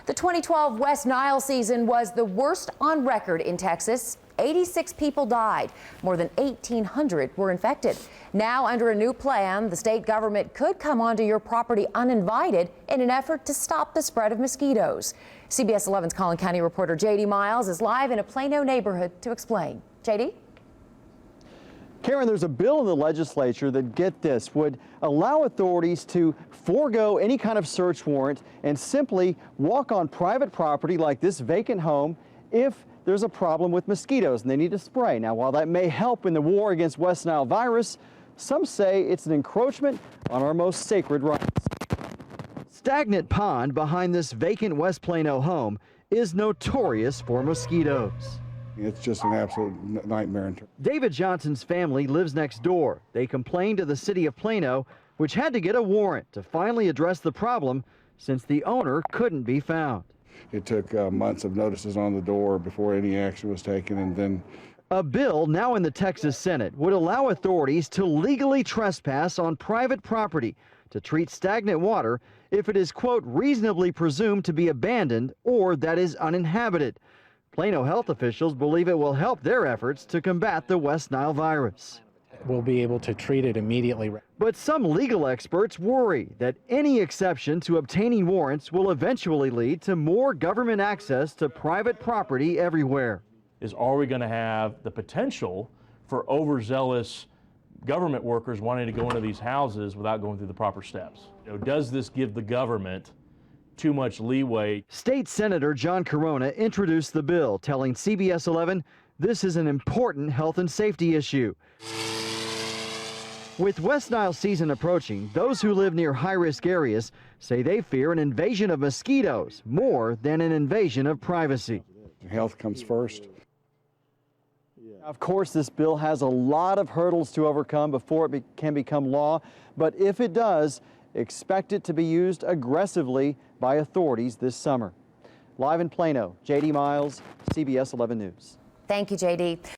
The 2012 West Nile season was the worst on record in Texas. 86 people died. More than 1,800 were infected. Now, under a new plan, the state government could come onto your property uninvited in an effort to stop the spread of mosquitoes. CBS 11's Collin County reporter J.D. Miles is live in a Plano neighborhood to explain. J.D.? Karen, there's a bill in the legislature that, get this, would allow authorities to forego any kind of search warrant and simply walk on private property like this vacant home if there's a problem with mosquitoes and they need to spray. Now, while that may help in the war against West Nile virus, some say it's an encroachment on our most sacred rights. Stagnant pond behind this vacant West Plano home is notorious for mosquitoes. It's just an absolute nightmare. David Johnson's family lives next door. They complained to the City of Plano, which had to get a warrant to finally address the problem since the owner couldn't be found. It took months of notices on the door before any action was taken, and then a bill now in the Texas Senate would allow authorities to legally trespass on private property to treat stagnant water if it is, quote, reasonably presumed to be abandoned or that is uninhabited. Plano health officials believe it will help their efforts to combat the West Nile virus. We'll be able to treat it immediately. But some legal experts worry that any exception to obtaining warrants will eventually lead to more government access to private property everywhere. Are we going to have the potential for overzealous government workers wanting to go into these houses without going through the proper steps? Does this give the government too much leeway? State Senator John Carona introduced the bill, telling CBS 11 this is an important health and safety issue. With West Nile season approaching, those who live near high-risk areas say they fear an invasion of mosquitoes more than an invasion of privacy. health comes first. Of course, this bill has a lot of hurdles to overcome before it can become law, but if it does, expect it to be used aggressively by authorities this summer. Live in Plano, J.D. Miles, CBS 11 News. Thank you, J.D.